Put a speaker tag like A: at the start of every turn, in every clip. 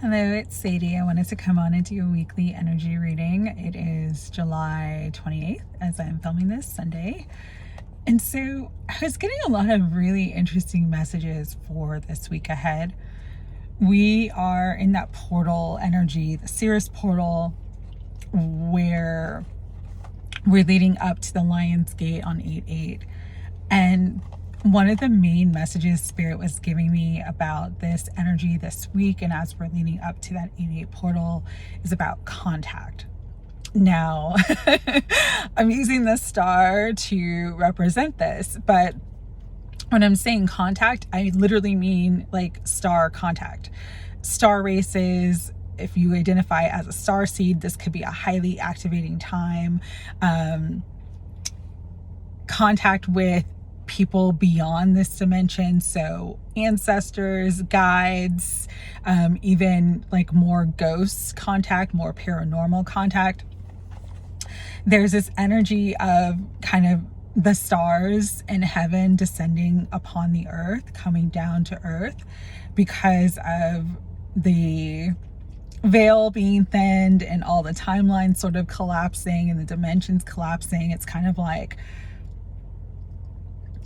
A: Hello, it's Sadie. I wanted to come on and do a weekly energy reading. It is July 28th as I'm filming this Sunday. And so I was getting a lot of really interesting messages for this week ahead. We are in that portal energy, the Sirius portal, where we're leading up to the Lion's Gate on 8/8. And one of the main messages Spirit was giving me about this energy this week, and as we're leading up to that 8/8 portal, is about contact. Now, I'm using the star to represent this, but when I'm saying contact, I literally mean like star contact. Star races, if you identify as a star seed, this could be a highly activating time. Contact with people beyond this dimension, so ancestors, guides, even like more ghosts contact, more paranormal contact. There's this energy of kind of the stars in heaven descending upon the earth, coming down to earth because of the veil being thinned and all the timelines sort of collapsing and the dimensions collapsing. It's kind of like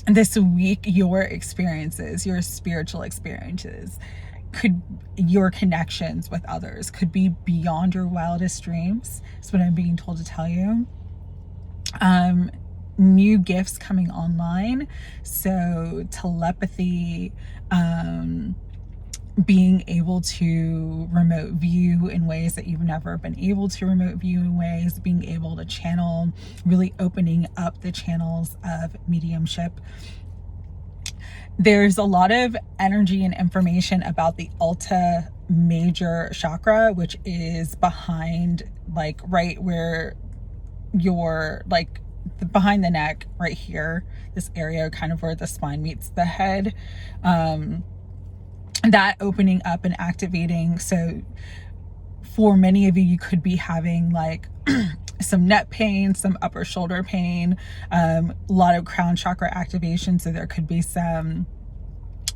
A: this week, your experiences, your spiritual experiences, your connections with others could be beyond your wildest dreams. That's what I'm being told to tell you. New gifts coming online. So telepathy, being able to remote view in ways that you've never been able to remote view in ways, being able to channel, really opening up the channels of mediumship. There's a lot of energy and information about the Ulta major chakra, which is behind, like right where your, like behind the neck, right here, this area, kind of where the spine meets the head. That opening up and activating. So for many of you, you could be having like some neck pain, some upper shoulder pain, a lot of crown chakra activation. So there could be some,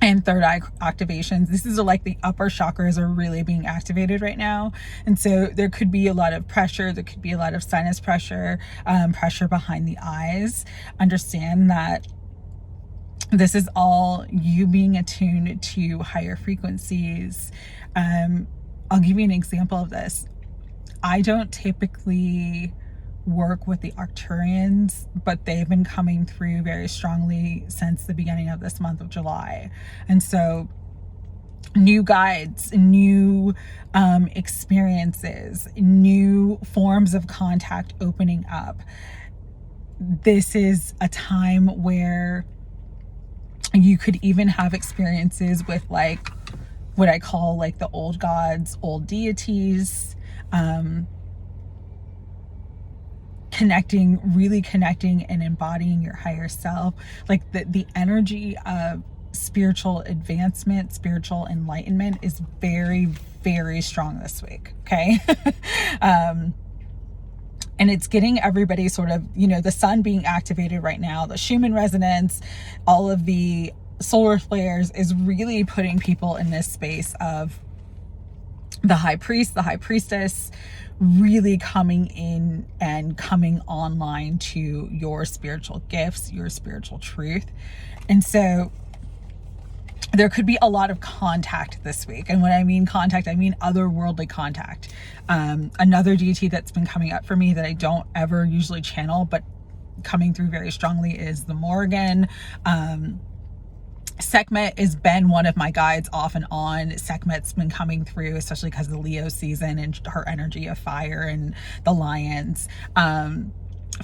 A: and third eye activations. This is like the upper chakras are really being activated right now. And so there could be a lot of pressure. There could be a lot of sinus pressure, pressure behind the eyes. Understand that this is all you being attuned to higher frequencies. I'll give you an example of this. I don't typically work with the Arcturians, but they've been coming through very strongly since the beginning of this month of July. And so new guides, new experiences, new forms of contact opening up. This is a time where you could even have experiences with like what I call like the old gods, old deities, really connecting and embodying your higher self. Like the energy of spiritual advancement, spiritual enlightenment is very, very strong this week. Okay. And it's getting everybody sort of, the sun being activated right now, the Schumann resonance, all of the solar flares is really putting people in this space of the high priest, the high priestess, really coming in and coming online to your spiritual gifts, your spiritual truth. And so there could be a lot of contact this week. And when I mean contact, I mean otherworldly contact. Another deity that's been coming up for me that I don't ever usually channel, but coming through very strongly is the Morrigan. Sekhmet has been one of my guides off and on. Sekhmet's been coming through, especially because of the Leo season and her energy of fire and the lions.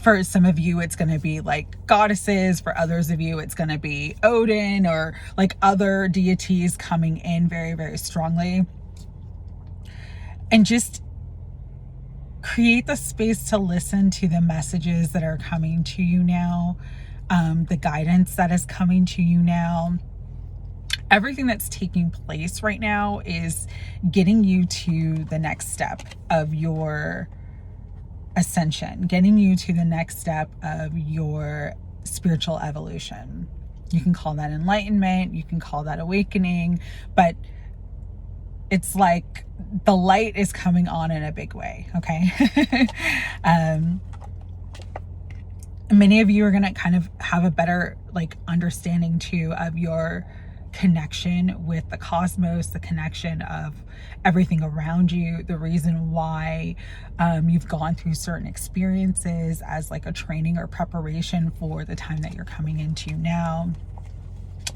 A: For some of you, it's going to be like goddesses. For others of you, it's going to be Odin or like other deities coming in very, very strongly. And just create the space to listen to the messages that are coming to you now, the guidance that is coming to you now. Everything that's taking place right now is getting you to the next step of your ascension, getting you to the next step of your spiritual evolution. You can call that enlightenment, you can call that awakening, but it's like the light is coming on in a big way. Okay. Many of you are going to kind of have a better like understanding too of your connection with the cosmos, the connection of everything around you, the reason why you've gone through certain experiences as like a training or preparation for the time that you're coming into now.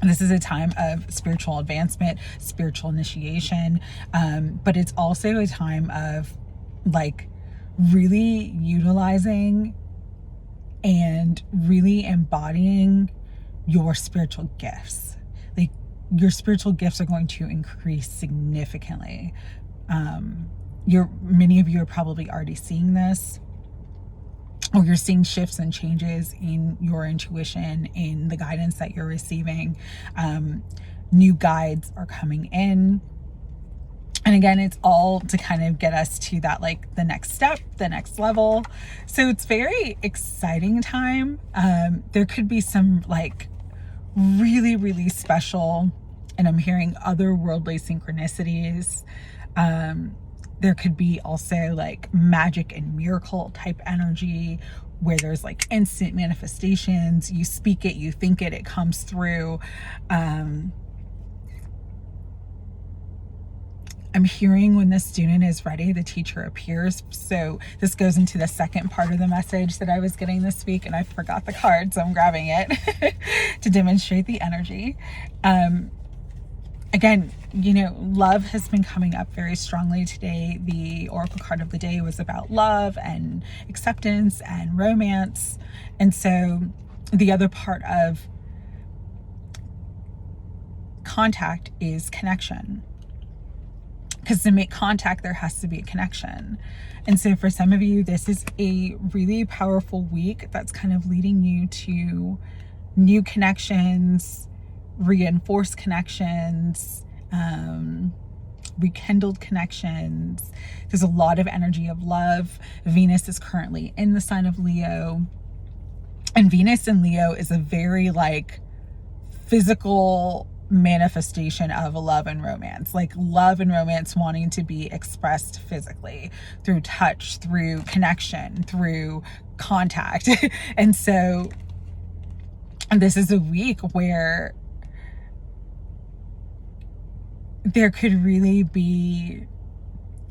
A: This is a time of spiritual advancement, spiritual initiation, but it's also a time of like really utilizing and really embodying your spiritual gifts. Like your spiritual gifts are going to increase significantly. Many of you are probably already seeing this, or you're seeing shifts and changes in your intuition, in the guidance that you're receiving. New guides are coming in. And again, it's all to kind of get us to that, like the next step, the next level. So it's very exciting time. There could be some like really, really special, and I'm hearing otherworldly synchronicities. There could be also like magic and miracle type energy where there's like instant manifestations. You speak it, you think it, it comes through. I'm hearing when the student is ready, the teacher appears. So this goes into the second part of the message that I was getting this week, and I forgot the card, so I'm grabbing it to demonstrate the energy. Again, you know, love has been coming up very strongly today. The oracle card of the day was about love and acceptance and romance. And so the other part of contact is connection. Because to make contact, there has to be a connection. And so for some of you, this is a really powerful week that's kind of leading you to new connections, reinforced connections, rekindled connections. There's a lot of energy of love. Venus is currently in the sign of Leo. And Venus in Leo is a very like physical manifestation of love and romance, like love and romance wanting to be expressed physically through touch, through connection, through contact. And so this is a week where there could really be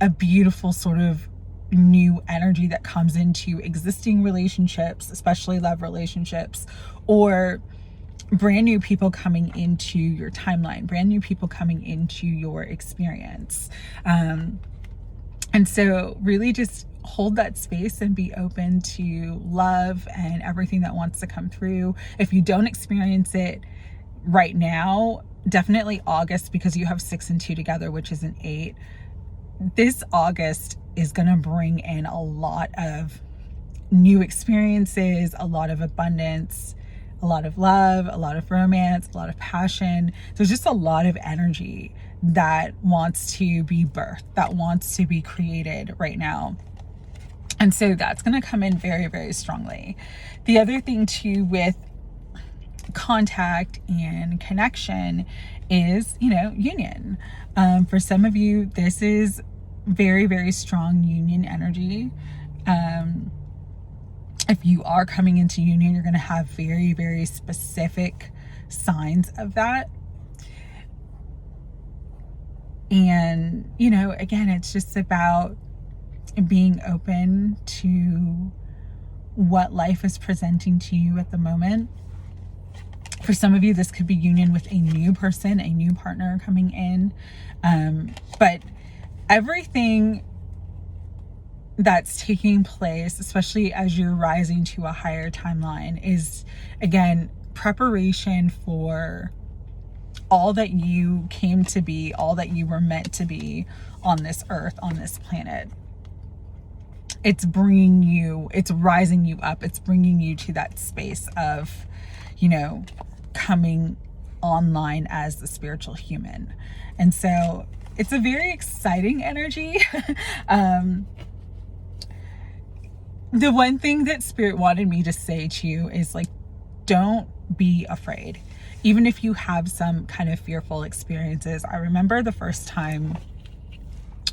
A: a beautiful sort of new energy that comes into existing relationships, especially love relationships, or brand new people coming into your timeline, brand new people coming into your experience. And so really just hold that space and be open to love and everything that wants to come through. If you don't experience it right now, definitely August, because you have 6 and 2 together, which is an 8. This August is going to bring in a lot of new experiences, a lot of abundance, a lot of love, a lot of romance, a lot of passion. There's just a lot of energy that wants to be birthed, that wants to be created right now. And so that's going to come in very, very strongly. The other thing too with contact and connection is, you know, union. For some of you, this is very, very strong union energy. If you are coming into union, you're going to have very, very specific signs of that. And, you know, again, it's just about being open to what life is presenting to you at the moment. For some of you, this could be union with a new person, a new partner coming in. But everything that's taking place, especially as you're rising to a higher timeline, is again preparation for all that you came to be, all that you were meant to be on this earth, on this planet. It's bringing you, it's rising you up, it's bringing you to that space of, you know, coming online as the spiritual human. And so it's a very exciting energy. The one thing that Spirit wanted me to say to you is like, don't be afraid. Even if you have some kind of fearful experiences. I remember the first time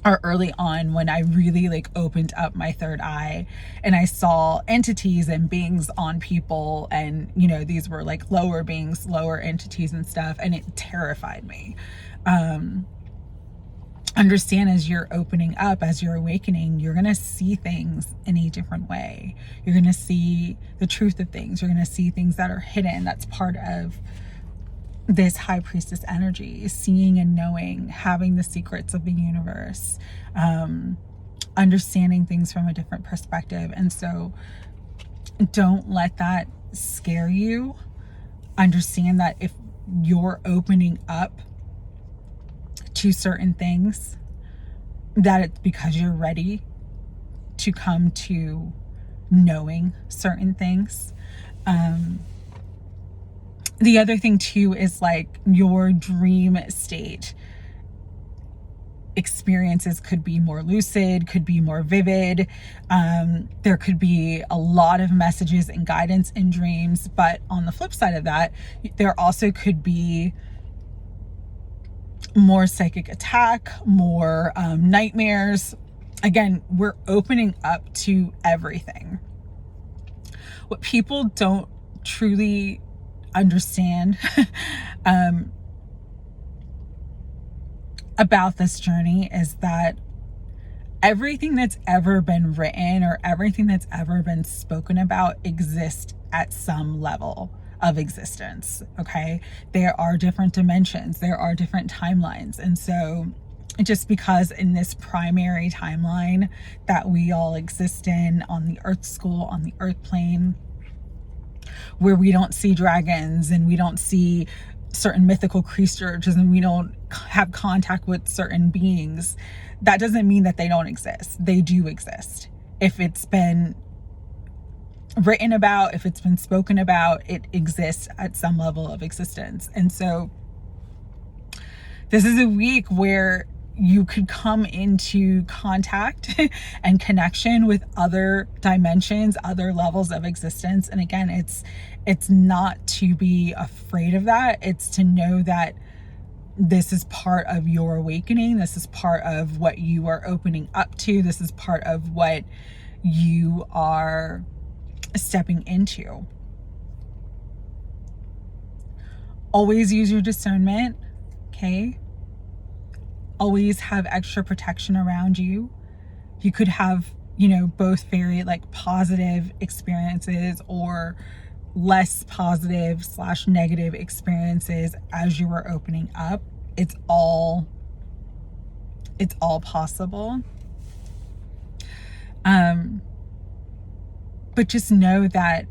A: or early on when I really like opened up my third eye and I saw entities and beings on people, and you know, these were like lower beings, lower entities and stuff, and it terrified me. Understand, as you're opening up, as you're awakening, you're going to see things in a different way. You're going to see the truth of things. You're going to see things that are hidden. That's part of this high priestess energy, seeing and knowing, having the secrets of the universe, understanding things from a different perspective. And so don't let that scare you. Understand that if you're opening up to certain things, that it's because you're ready to come to knowing certain things. The other thing too is like your dream state experiences could be more lucid, could be more vivid. There could be a lot of messages and guidance in dreams, but on the flip side of that, there also could be more psychic attack, more nightmares. Again, we're opening up to everything. What people don't truly understand about this journey is that everything that's ever been written or everything that's ever been spoken about exists at some level of existence. Okay, there are different dimensions, there are different timelines, and so just because in this primary timeline that we all exist in, on the earth school, on the earth plane, where we don't see dragons and we don't see certain mythical creatures and we don't have contact with certain beings, that doesn't mean that they don't exist. They do exist. If it's been written about, if it's been spoken about, it exists at some level of existence. And so this is a week where you could come into contact and connection with other dimensions, other levels of existence. And again, it's not to be afraid of that. It's to know that this is part of your awakening. This is part of what you are opening up to. This is part of what you are stepping into. Always use your discernment, okay? Always have extra protection around you. You could have, you know, both very like positive experiences or less positive / negative experiences as you are opening up. It's all possible. But just know that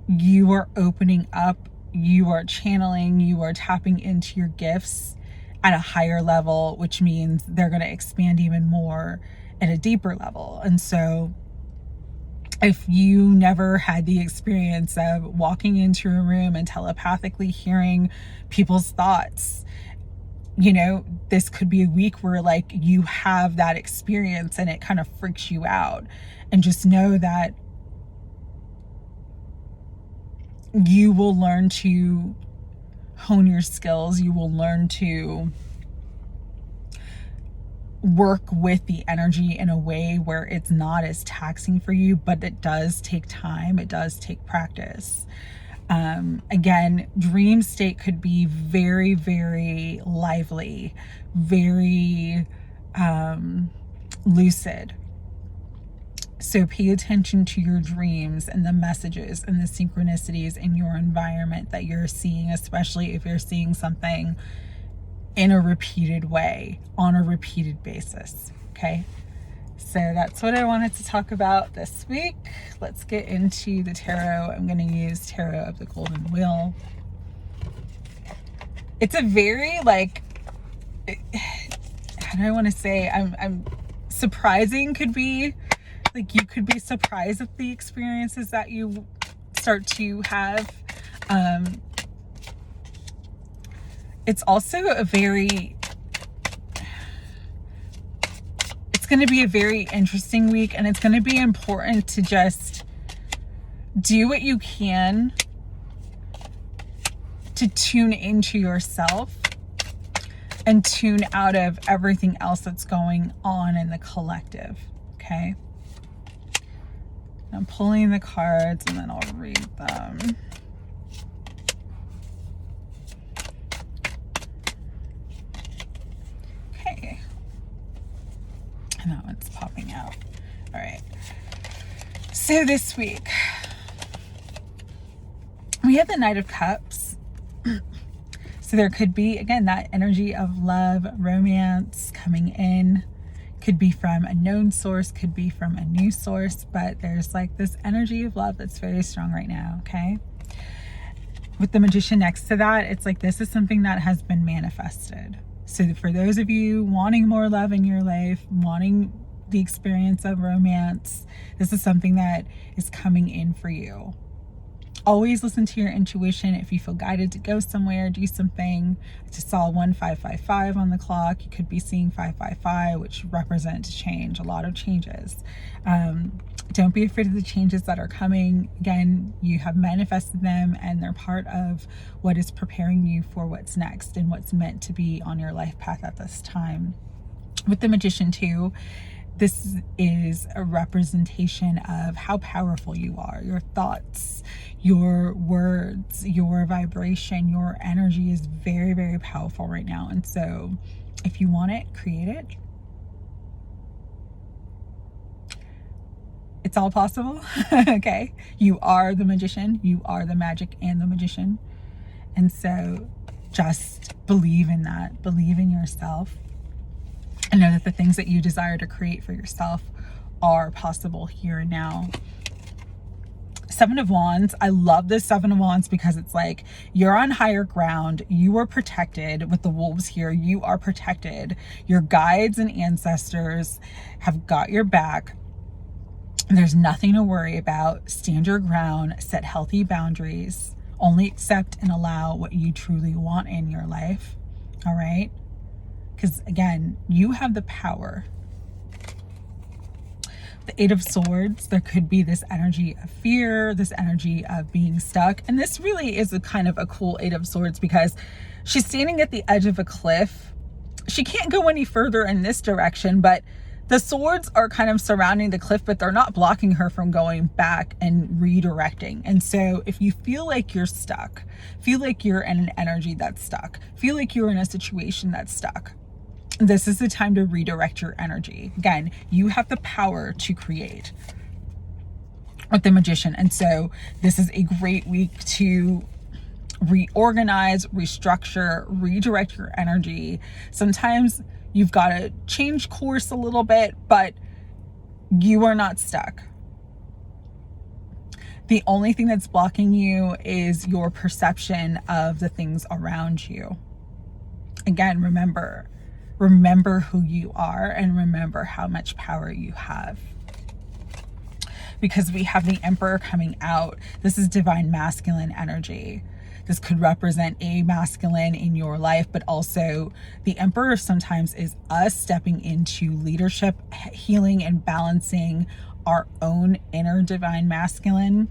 A: you are opening up, you are channeling, you are tapping into your gifts at a higher level, which means they're going to expand even more at a deeper level. And so if you never had the experience of walking into a room and telepathically hearing people's thoughts, you know, this could be a week where like you have that experience and it kind of freaks you out. And just know that you will learn to hone your skills. You will learn to work with the energy in a way where it's not as taxing for you, but it does take time. It does take practice. Again, dream state could be very, very lively, very lucid. So pay attention to your dreams and the messages and the synchronicities in your environment that you're seeing, especially if you're seeing something in a repeated way, on a repeated basis. Okay, so that's what I wanted to talk about this week. Let's get into the tarot. I'm going to use Tarot of the Golden Wheel. It's a very like, how do I want to say, I'm surprising, could be like, you could be surprised at the experiences that you start to have. It's also it's going to be a very interesting week, and it's going to be important to just do what you can to tune into yourself and tune out of everything else that's going on in the collective. Okay. I'm pulling the cards and then I'll read them. Okay. And that one's popping out. All right. So this week, we have the Knight of Cups. So there could be, again, that energy of love, romance coming in. Could be from a known source, could be from a new source, but there's like this energy of love that's very strong right now, okay? With the Magician next to that, it's like this is something that has been manifested. So for those of you wanting more love in your life, wanting the experience of romance, this is something that is coming in for you. Always listen to your intuition. If you feel guided to go somewhere, do something. I just saw 1555 on the clock. You could be seeing 555, which represents change, a lot of changes. Don't be afraid of the changes that are coming. Again, you have manifested them and they're part of what is preparing you for what's next and what's meant to be on your life path at this time. With the Magician too, this is a representation of how powerful you are. Your thoughts, your words, your vibration, your energy is very, very powerful right now. And so if you want it, create it. It's all possible. Okay. You are the magician. You are the magic and the magician. And so just believe in that. Believe in yourself. And know that the things that you desire to create for yourself are possible here and now. Seven of Wands. I love this Seven of Wands because it's like you're on higher ground. You are protected with the wolves here. You are protected. Your guides and ancestors have got your back. There's nothing to worry about. Stand your ground. Set healthy boundaries. Only accept and allow what you truly want in your life. All right? Because again, you have the power. The Eight of Swords, there could be this energy of fear, this energy of being stuck. And this really is a kind of a cool Eight of Swords because she's standing at the edge of a cliff. She can't go any further in this direction, but the swords are kind of surrounding the cliff, but they're not blocking her from going back and redirecting. And so if you feel like you're stuck, feel like you're in an energy that's stuck, feel like you're in a situation that's stuck, this is the time to redirect your energy. Again, you have the power to create with the Magician. And so this is a great week to reorganize, restructure, redirect your energy. Sometimes you've got to change course a little bit, but you are not stuck. The only thing that's blocking you is your perception of the things around you. Again, remember who you are and remember how much power you have. Because we have the Emperor coming out. This is divine masculine energy. This could represent a masculine in your life, but also the Emperor sometimes is us stepping into leadership, healing, and balancing our own inner divine masculine.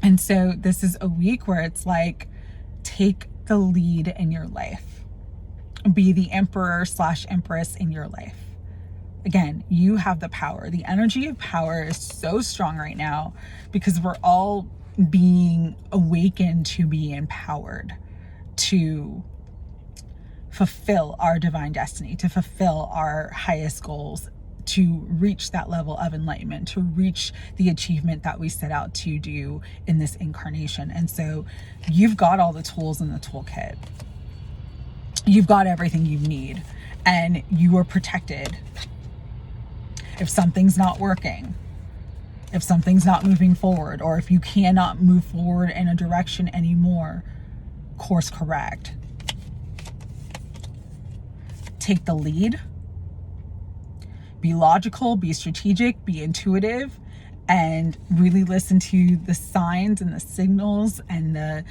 A: And so this is a week where it's like, take the lead in your life. Be the Emperor/Empress in your life. Again, you have the power. The energy of power is so strong right now because we're all being awakened to be empowered to fulfill our divine destiny, to fulfill our highest goals, to reach that level of enlightenment, to reach the achievement that we set out to do in this incarnation. And so you've got all the tools in the toolkit. You've got everything you need and you are protected. If something's not working, if something's not moving forward, or if you cannot move forward in a direction anymore, course correct. Take the lead. Be logical, be strategic, be intuitive, and really listen to the signs and the signals and the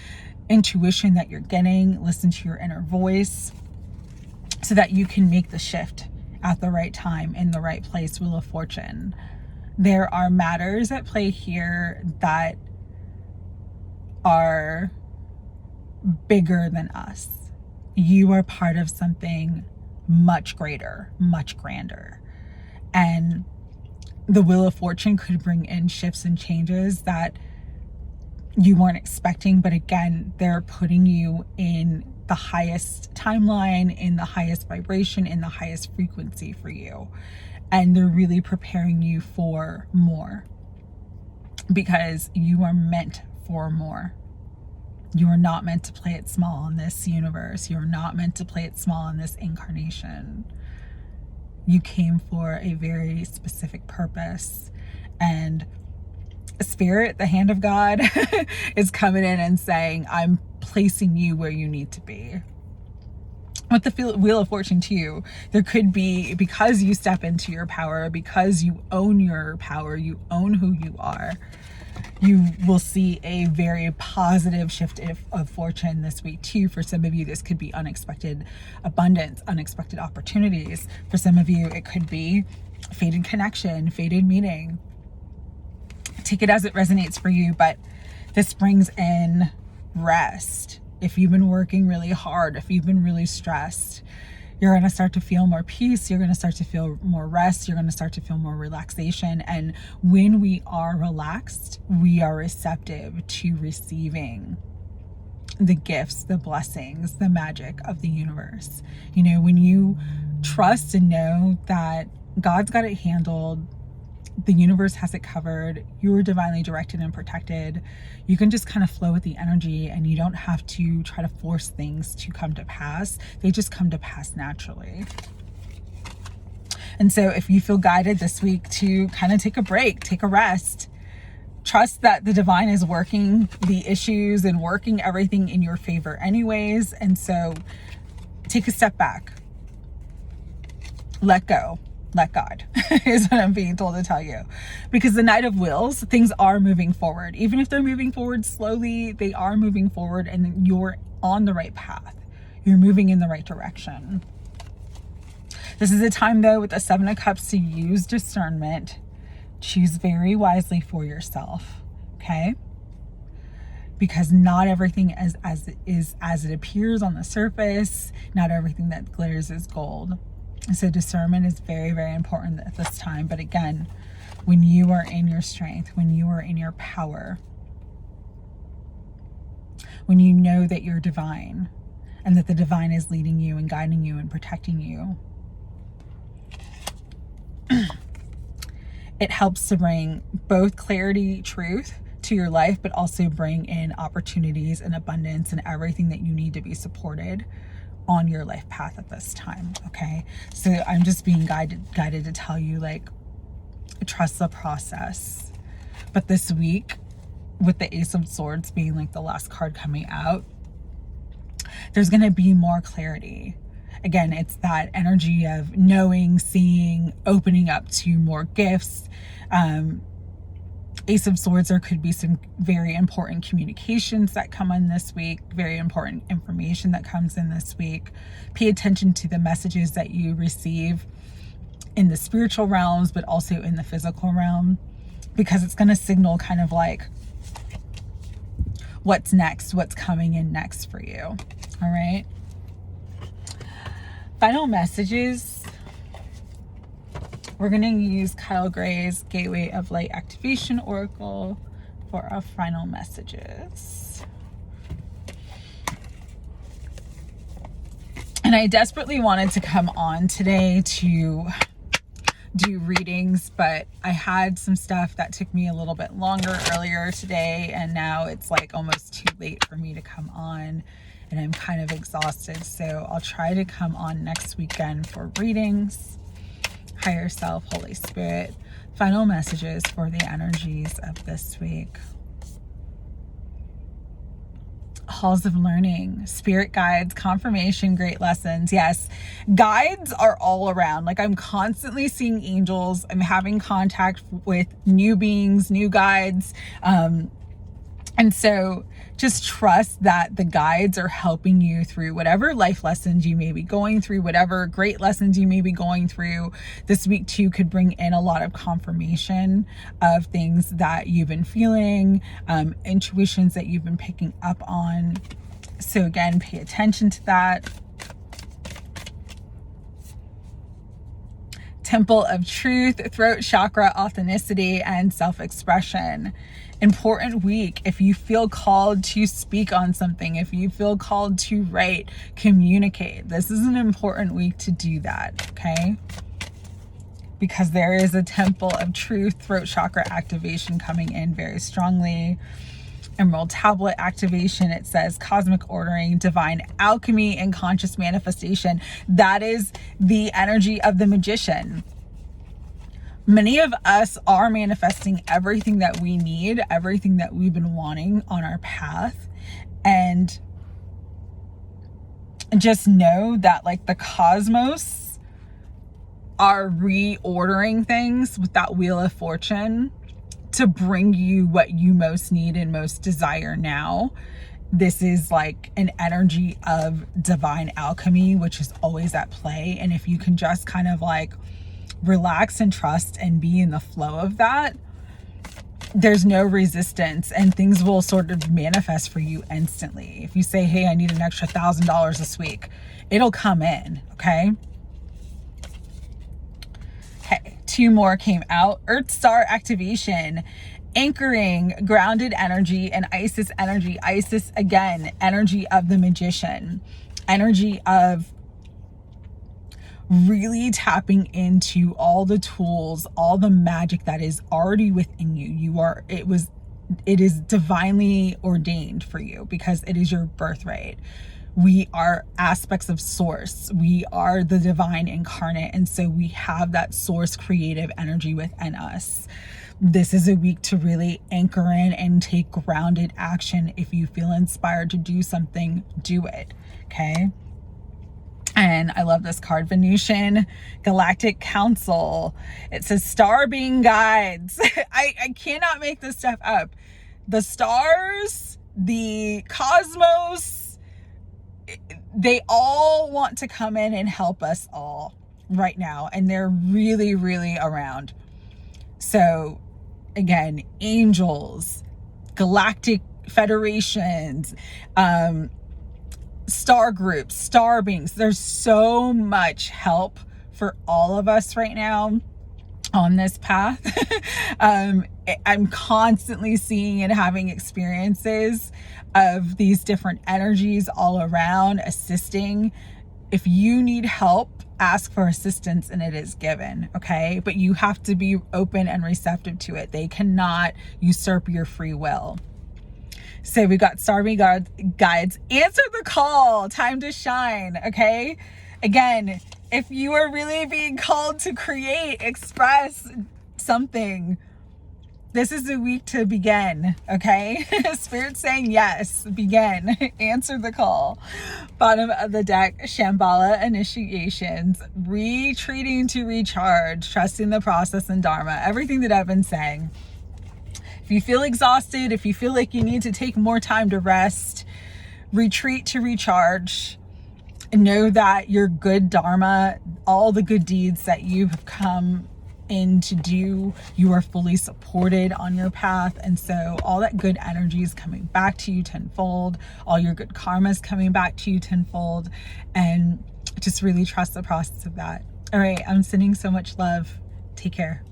A: intuition that you're getting. Listen to your inner voice so that you can make the shift at the right time in the right place. Wheel of Fortune. There are matters at play here that are bigger than us. you are part of something much greater, much grander. And the Wheel of Fortune could bring in shifts and changes that you weren't expecting. But again, they're putting you in the highest timeline, in the highest vibration, in the highest frequency for you. And they're really preparing you for more, because you are meant for more. You are not meant to play it small in this universe. You're not meant to play it small in this incarnation. You came for a very specific purpose. And Spirit, the hand of God, is coming in and saying, I'm placing you where you need to be. With the Wheel of Fortune too, there could be, because you step into your power, because you own your power, you own who you are, you will see a very positive shift of fortune this week too. For some of you, this could be unexpected abundance, unexpected opportunities. For some of you, it could be fated connection, fated meeting. Take it as it resonates for you, but this brings in rest. If you've been working really hard, if you've been really stressed, you're going to start to feel more peace. You're going to start to feel more rest. You're going to start to feel more relaxation. And when we are relaxed, we are receptive to receiving the gifts, the blessings, the magic of the universe. You know, when you trust and know that God's got it handled, the universe has it covered, you're divinely directed and protected, you can just kind of flow with the energy, and you don't have to try to force things to come to pass. They just come to pass naturally. And so if you feel guided this week to kind of take a break, take a rest, trust that the divine is working the issues and working everything in your favor anyways. And so take a step back, let go. Let God is what I'm being told to tell you, because the Knight of Wheels, things are moving forward. Even if they're moving forward slowly, they are moving forward, and you're on the right path. You're moving in the right direction. This is a time though with the Seven of Cups to use discernment. Choose very wisely for yourself. Okay. Because not everything is as it appears on the surface. Not everything that glitters is gold. So discernment is very, very important at this time. But again, when you are in your strength, when you are in your power, when you know that you're divine and that the divine is leading you and guiding you and protecting you, it helps to bring both clarity, truth to your life, but also bring in opportunities and abundance and everything that you need to be supported on your life path at this time. Okay. So I'm just being guided to tell you, like, trust the process. But this week, with the Ace of Swords being like the last card coming out, there's going to be more clarity. Again, it's that energy of knowing, seeing, opening up to more gifts. Ace of Swords, there could be some very important communications that come in this week, very important information that comes in this week. Pay attention to the messages that you receive in the spiritual realms, but also in the physical realm, because it's going to signal kind of like what's next, what's coming in next for you. All right. Final messages. We're going to use Kyle Gray's Gateway of Light Activation Oracle for our final messages. And I desperately wanted to come on today to do readings, but I had some stuff that took me a little bit longer earlier today, and now it's like almost too late for me to come on, and I'm kind of exhausted. So I'll try to come on next weekend for readings. Higher Self, Holy Spirit, final messages for the energies of this week. Halls of learning, spirit guides, confirmation, great lessons. Yes, guides are all around. Like, I'm constantly seeing angels. I'm having contact with new beings, new guides. And so just trust that the guides are helping you through whatever life lessons you may be going through, whatever great lessons you may be going through. This week too could bring in a lot of confirmation of things that you've been feeling, intuitions that you've been picking up on. So again, pay attention to that. Temple of Truth, throat chakra, authenticity, and self-expression. Important week. If you feel called to speak on something, if you feel called to write, communicate, this is an important week to do that, okay? Because there is a Temple of Truth, throat chakra activation coming in very strongly. Emerald tablet activation. It says cosmic ordering, divine alchemy, and conscious manifestation. That is the energy of the magician. Many of us are manifesting everything that we need, everything that we've been wanting on our path. And just know that like the cosmos are reordering things with that Wheel of Fortune to bring you what you most need and most desire now. This is like an energy of divine alchemy, which is always at play. And if you can just kind of like relax and trust and be in the flow of that, there's no resistance and things will sort of manifest for you instantly. If you say, hey, I need an extra $1,000 this week, it'll come in, okay? Okay, 2 more came out. Earth Star activation, anchoring, grounded energy, and Isis energy. Isis, again, energy of the magician, energy of really tapping into all the tools, all the magic that is already within you. It is divinely ordained for you because it is your birthright. We are aspects of source. We are the divine incarnate. And so we have that source creative energy within us. This is a week to really anchor in and take grounded action. If you feel inspired to do something, do it. Okay. And I love this card, Venusian Galactic Council. It says star being guides. I cannot make this stuff up. The stars, the cosmos, they all want to come in and help us all right now. And they're really, really around. So again, angels, galactic federations, star groups, star beings. There's so much help for all of us right now on this path. I'm constantly seeing and having experiences of these different energies all around assisting. If you need help, ask for assistance and it is given, okay? But you have to be open and receptive to it. They cannot usurp your free will. So we got Starry Guides. Answer the call. Time to shine, okay? Again, if you are really being called to create, express something, this is the week to begin, okay? Spirit saying yes, begin. Answer the call. Bottom of the deck, Shambhala initiations, retreating to recharge, trusting the process and Dharma, everything that I've been saying. If you feel exhausted, if you feel like you need to take more time to rest, retreat to recharge, and know that your good Dharma, all the good deeds that you've come in to do, you are fully supported on your path. And so all that good energy is coming back to you tenfold. All your good karma is coming back to you tenfold. And just really trust the process of that. All right, I'm sending so much love. Take care.